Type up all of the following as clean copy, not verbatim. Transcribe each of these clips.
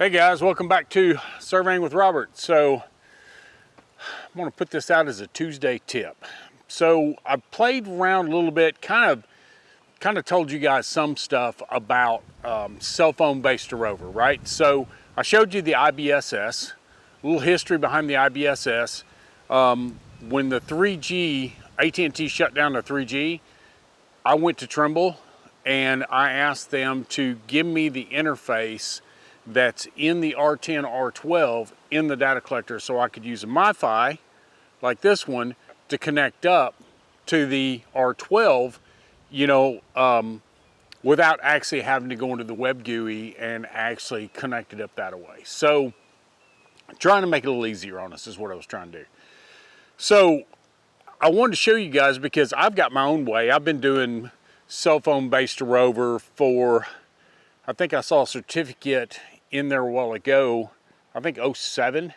Hey guys, welcome back to Surveying with Robert. So I'm going to put this out as a Tuesday tip. So I played around a little bit, kind of told you guys some stuff about cell phone based rover, right? So I showed you the IBSS, a little history behind the IBSS. When the 3G, AT&T shut down the 3G, I went to Trimble and I asked them to give me the interface that's in the R10, R12 in the data collector so I could use a MiFi like this one to connect up to the R12, without actually having to go into the web GUI and actually connect it up that way. So trying to make it a little easier on us is what I was trying to do. So I wanted to show you guys because I've got my own way. I've been doing cell phone based rover for, I think I saw a certificate in there a while ago. I think 07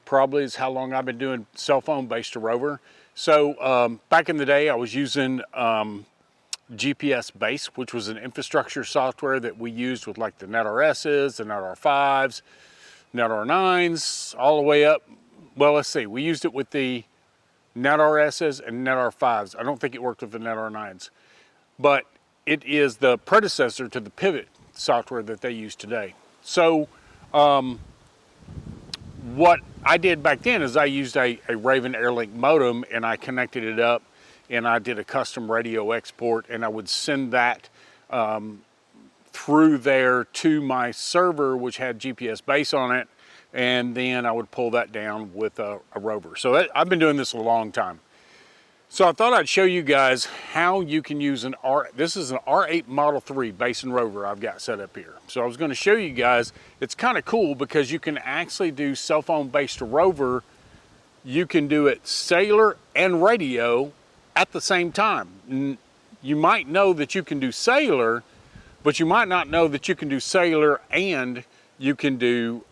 probably is how long I've been doing cell phone based rover. So back in the day I was using GPS base, which was an infrastructure software that we used with like the NetRSs, the NetR5s, NetR9s, all the way up. Well, let's see, we used it with the NetRSs and NetR5s. I don't think it worked with the NetR9s, but it is the predecessor to the Pivot software that they use today. So what I did back then is I used a Raven Airlink modem and I connected it up and I did a custom radio export and I would send that through there to my server, which had GPS base on it, and then I would pull that down with a rover. So I've been doing this a long time. So I thought I'd show you guys how you can use this is an R8 Model 3 base and rover I've got set up here. So I was going to show you guys, it's kind of cool because you can actually do cell phone based rover. You can do it cellular and radio at the same time. You might know that you can do cellular, but you might not know that you can do cellular and you can do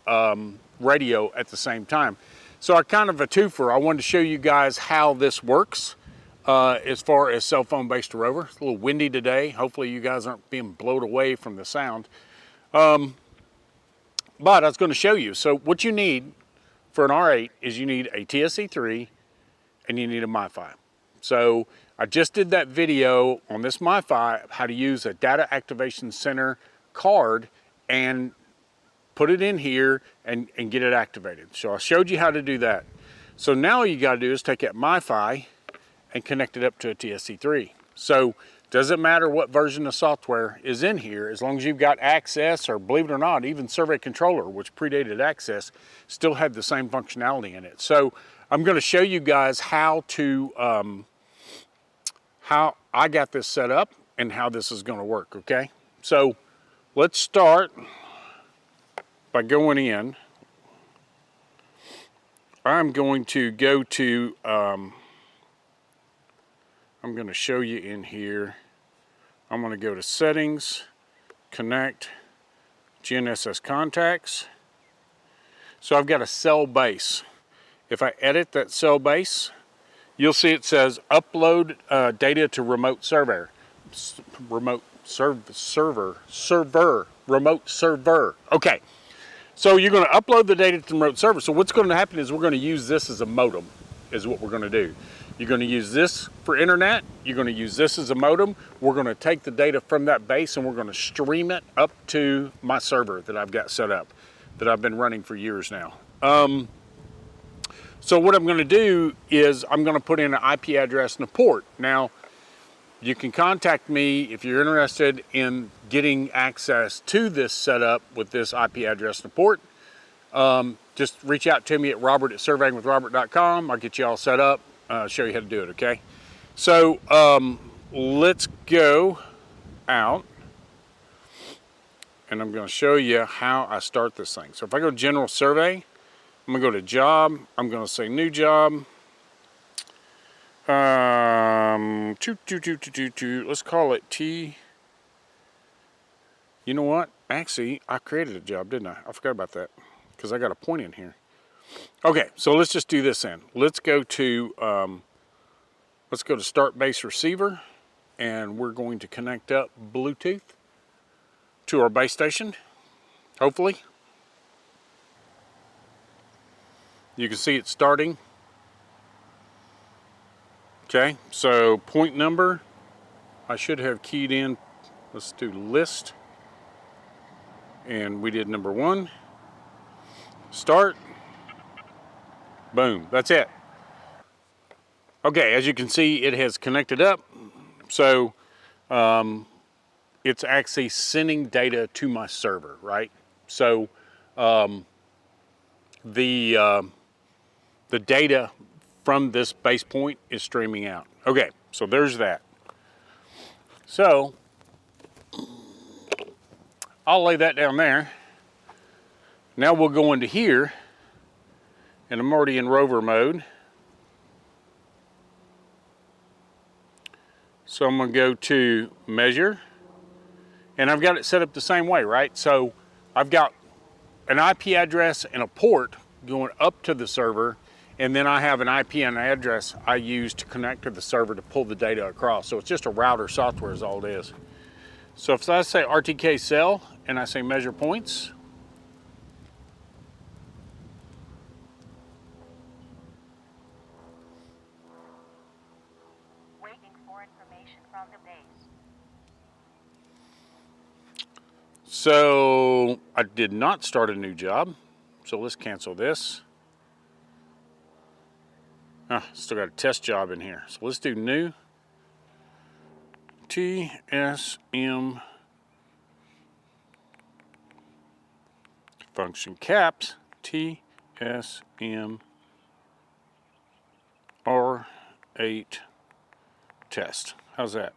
radio at the same time. So I kind of a twofer. I wanted to show you guys how this works. As far as cell phone based rover. It's a little windy today. Hopefully you guys aren't being blown away from the sound. But I was going to show you. So what you need for an R8 is you need a TSC3 and you need a MiFi. So I just did that video on this MiFi, how to use a data activation center card and put it in here and get it activated. So I showed you how to do that. So now all you got to do is take that MiFi and connect it up to a TSC3. So doesn't matter what version of software is in here, as long as you've got Access, or believe it or not, even Survey Controller, which predated Access, still had the same functionality in it. So I'm going to show you guys how I got this set up and how this is going to work, okay? So let's start by going in. I'm going to go to I'm going to show you in here. I'm going to go to Settings, Connect, GNSS Contacts. So I've got a cell base. If I edit that cell base, you'll see it says Upload data to remote server. Remote server. Okay. So you're going to upload the data to the remote server. So what's going to happen is we're going to use this as a modem, is what we're going to do. You're going to use this for internet. You're going to use this as a modem. We're going to take the data from that base and we're going to stream it up to my server that I've got set up, that I've been running for years now. So what I'm going to do is I'm going to put in an IP address and a port. Now, you can contact me if you're interested in getting access to this setup with this IP address and a port. Just reach out to me at robert@surveyingwithrobert.com. I'll get you all set up. Show you how to do it, okay? So let's go out and I'm going to show you how I start this thing. So if I go to General Survey, I'm going to go to Job. I'm going to say New Job. Let's call it T. You know what? Actually, I created a job, didn't I? I forgot about that because I got a point in here. Okay, so let's just do this then. Let's go to Start Base Receiver, and we're going to connect up Bluetooth to our base station, hopefully. You can see it starting. Okay, so point number, I should have keyed in, let's do list. And we did number 1. Start. Boom, that's it. Okay, as you can see, it has connected up. So it's actually sending data to my server, right? So the data from this base point is streaming out. Okay, so there's that. So I'll lay that down there. Now we'll go into here, and I'm already in rover mode. So I'm gonna go to measure, and I've got it set up the same way, right? So I've got an IP address and a port going up to the server, and then I have an IP and an address I use to connect to the server to pull the data across. So it's just a router software is all it is. So if I say RTK cell and I say measure points, waiting for information from the base. So I did not start a new job. So let's cancel this. Still got a test job in here. So let's do new. TSM function caps TSM R8 test. How's that?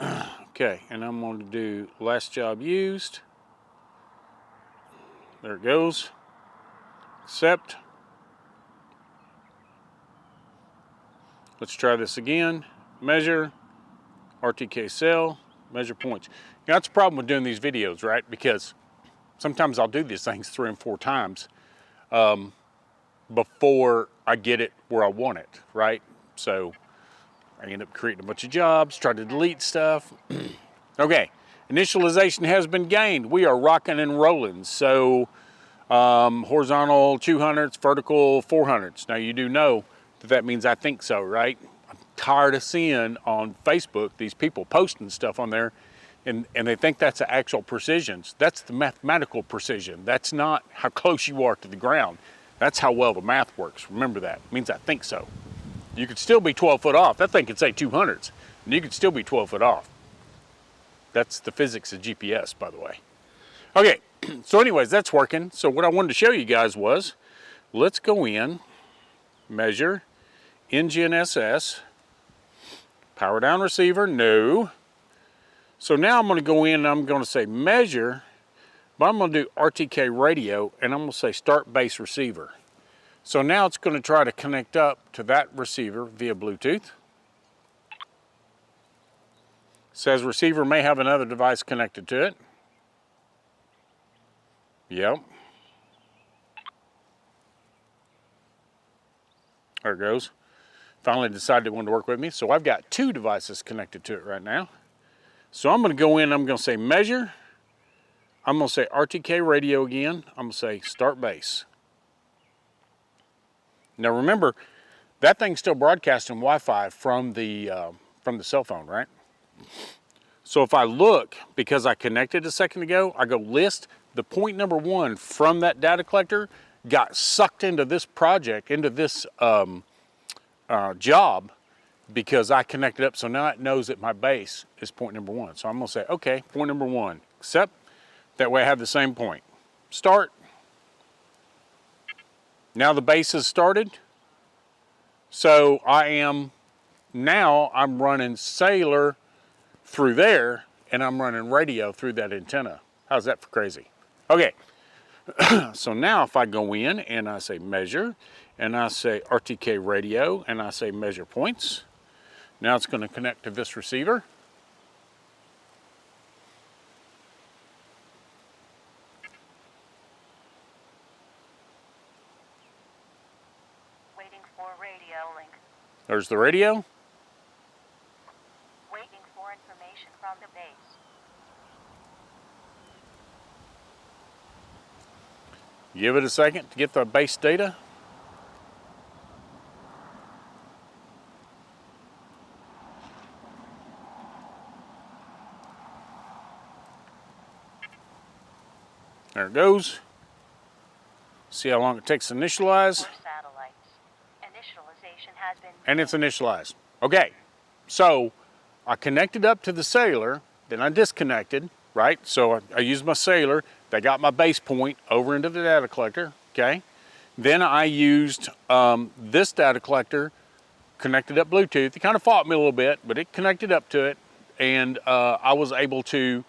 Okay, and I'm going to do last job used. There it goes. Accept. Let's try this again. Measure, RTK cell, measure points. Now that's the problem with doing these videos, right? Because sometimes I'll do these things 3 and 4 times before I get it where I want it, right? So I end up creating a bunch of jobs, try to delete stuff. Okay, initialization has been gained. We are rocking and rolling. So horizontal 200s, vertical 400s. Now you do know that means I think so, right? I'm tired of seeing on Facebook these people posting stuff on there and they think that's the actual precisions. That's the mathematical precision. That's not how close you are to the ground. That's how well the math works. Remember that. It means I think so. You could still be 12 foot off. That thing could say 200s, and you could still be 12 foot off. That's the physics of GPS, by the way. Okay, so anyways, that's working. So what I wanted to show you guys was, let's go in, measure, NGNSS, power down receiver, no. So now I'm going to go in and I'm going to say measure, but I'm going to do RTK radio and I'm going to say start base receiver. So now it's going to try to connect up to that receiver via Bluetooth. Says receiver may have another device connected to it. Yep. There it goes. Finally decided it wanted to work with me. So I've got 2 devices connected to it right now. So I'm going to go in, I'm going to say measure. I'm going to say RTK radio again. I'm going to say start base. Now remember, that thing's still broadcasting Wi-Fi from the cell phone, right? So if I look, because I connected a second ago, I go list, the point number 1 from that data collector got sucked into this project, into this job, because I connected up. So now it knows that my base is point number 1. So I'm going to say, okay, point number 1, accept. That way I have the same point. Start. Now the base has started. So I'm running cellular through there, and I'm running radio through that antenna. How's that for crazy? Okay, so now if I go in and I say measure, and I say RTK radio, and I say measure points, now it's going to connect to this receiver. Waiting for radio link. There's the radio. Waiting for information from the base. Give it a second to get the base data. There it goes. See how long it takes to initialize. For satellites. Initialization has been And it's initialized. Okay, so I connected up to the cellular, then I disconnected, right? So I used my cellular, they got my base point over into the data collector, okay? Then I used this data collector, connected up Bluetooth. It kind of fought me a little bit, but it connected up to it, and I was able to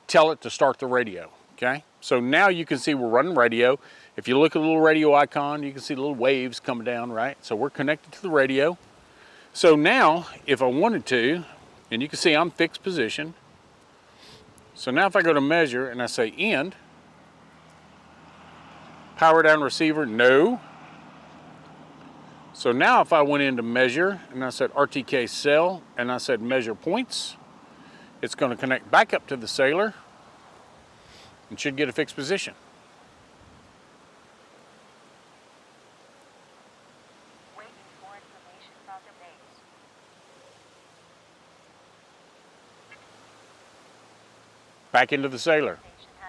tell it to start the radio, okay? So now you can see we're running radio. If you look at the little radio icon, you can see the little waves coming down, right? So we're connected to the radio. So now, if I wanted to, and you can see I'm fixed position. So now if I go to measure and I say end, power down receiver, no. So now if I went into measure and I said RTK cell and I said measure points, it's going to connect back up to the cellular and should get a fixed position. waiting for information from the base. Back into the cellular.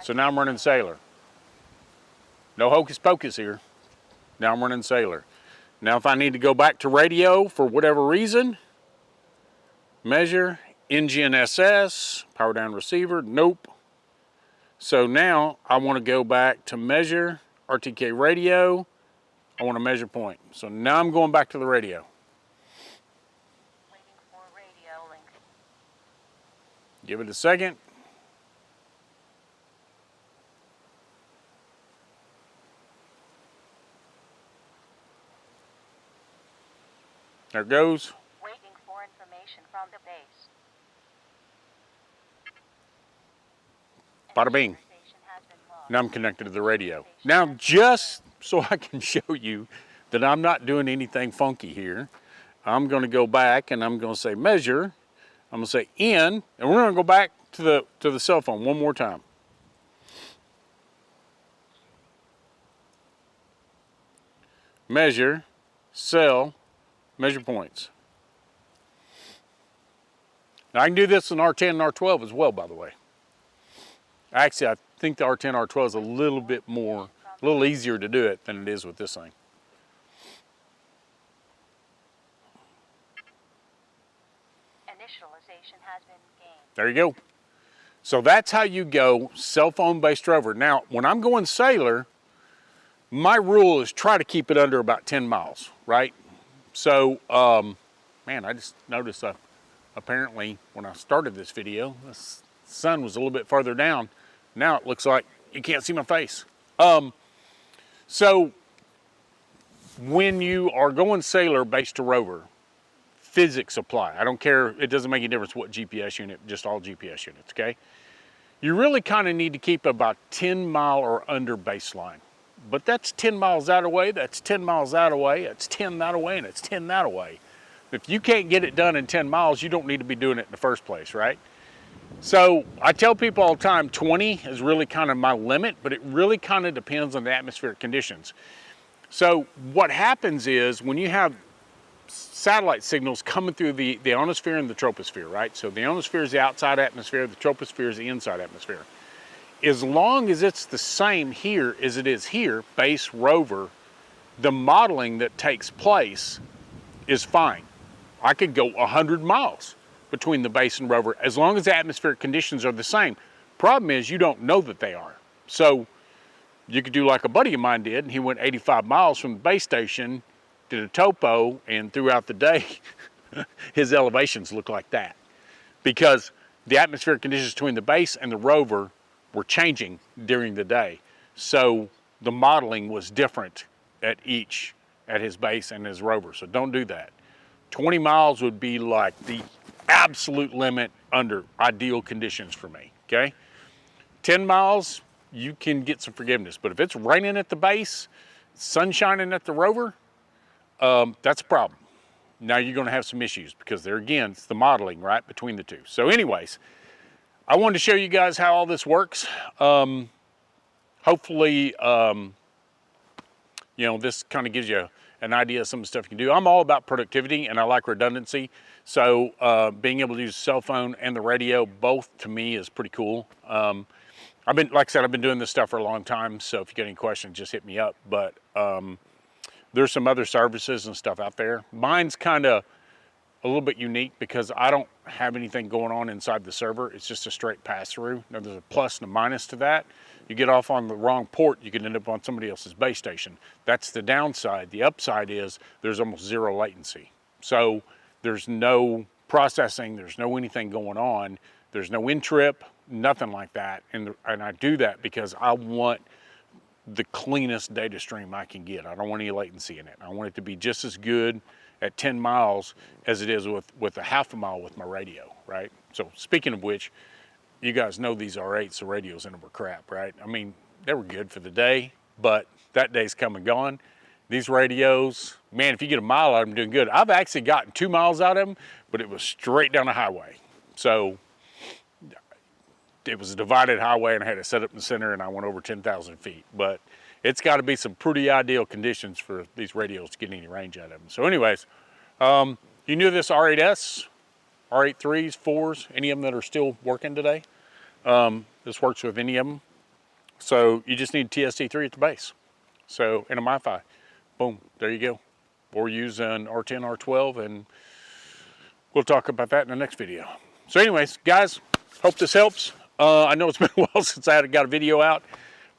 So now I'm running cellular. No hocus pocus here. Now I'm running cellular. Now if I need to go back to radio for whatever reason, measure, NGNSS, power down receiver, nope. So now I want to go back to measure, RTK radio, I want to measure point. So now I'm going back to the radio. Waiting for radio link. Give it a second. There it goes. Waiting for information from the base. Bada bing. Initialization has been lost. Now I'm connected to the radio. Now just so I can show you that I'm not doing anything funky here, I'm going to go back and I'm going to say measure. I'm going to say in, and we're going to go back to the cell phone one more time. Measure, cell, measure points. Now I can do this in R10 and R12 as well, by the way. Actually, I think the R10, R12 is a little bit more, a little easier to do it than it is with this thing. Initialization has been gained. There you go. So that's how you go cell phone based rover. Now, when I'm going cellular, my rule is try to keep it under about 10 miles, right? So, man, I just noticed apparently when I started this video, the sun was a little bit further down. Now it looks like you can't see my face. So when you are going cellular based to rover, physics apply. I don't care, it doesn't make any difference what GPS unit, just all GPS units, okay? You really kind of need to keep about 10 mile or under baseline. But that's 10 miles that away, that's 10 miles that away, it's 10 that away, and it's 10 that away. If you can't get it done in 10 miles, you don't need to be doing it in the first place, right? So I tell people all the time, 20 is really kind of my limit, but it really kind of depends on the atmospheric conditions. So what happens is when you have satellite signals coming through the ionosphere and the troposphere, right? So the ionosphere is the outside atmosphere, the troposphere is the inside atmosphere. As long as it's the same here as it is here, base, rover, the modeling that takes place is fine. I could go 100 miles between the base and rover as long as the atmospheric conditions are the same. Problem is you don't know that they are. So you could do like a buddy of mine did, and he went 85 miles from the base station, did a topo, and throughout the day, his elevations look like that. Because the atmospheric conditions between the base and the rover were changing during the day. So the modeling was different at his base and his rover. So don't do that. 20 miles would be like the absolute limit under ideal conditions for me, okay? 10 miles, you can get some forgiveness. But if it's raining at the base, sun shining at the rover, that's a problem. Now you're gonna have some issues because there again, it's the modeling, right, between the two. So anyways, I wanted to show you guys how all this works. Hopefully this kind of gives you an idea of some of the stuff you can do. I'm all about productivity and I like redundancy. So being able to use the cell phone and the radio, both to me is pretty cool. Like I said, I've been doing this stuff for a long time. So if you get any questions, just hit me up. But there's some other services and stuff out there. Mine's kind of a little bit unique because I don't have anything going on inside the server. It's just a straight pass through. Now there's a plus and a minus to that. You get off on the wrong port, you can end up on somebody else's base station. That's the downside. The upside is there's almost zero latency. So there's no processing, there's no anything going on, there's no in-trip, nothing like that. And I do that because I want the cleanest data stream I can get. I don't want any latency in it. I want it to be just as good at 10 miles as it is with a half a mile with my radio, right? So speaking of which, you guys know these R8s, the radios in them were crap, right? I mean, they were good for the day, but that day's come and gone. These radios, man, if you get a mile out of them, doing good. I've actually gotten 2 miles out of them, but it was straight down the highway. So it was a divided highway and I had to set up in the center and I went over 10,000 feet. But it's got to be some pretty ideal conditions for these radios to get any range out of them. So anyways, you knew this R8S, R8-3s, 4s, any of them that are still working today. This works with any of them. So you just need TST3 at the base. So, and a MiFi, boom, there you go. Or use an R10, R12, and we'll talk about that in the next video. So anyways, guys, hope this helps. I know it's been a while since I got a video out.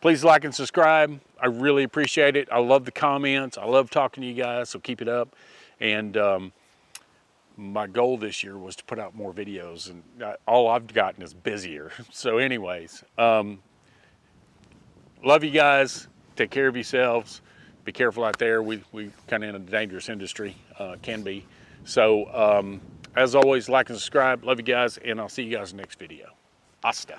Please like and subscribe. I really appreciate it. I love the comments. I love talking to you guys, so keep it up. And my goal this year was to put out more videos, and all I've gotten is busier. So anyways, love you guys. Take care of yourselves. Be careful out there. We kind of in a dangerous industry, can be. So as always, like and subscribe. Love you guys, and I'll see you guys in the next video. Hasta.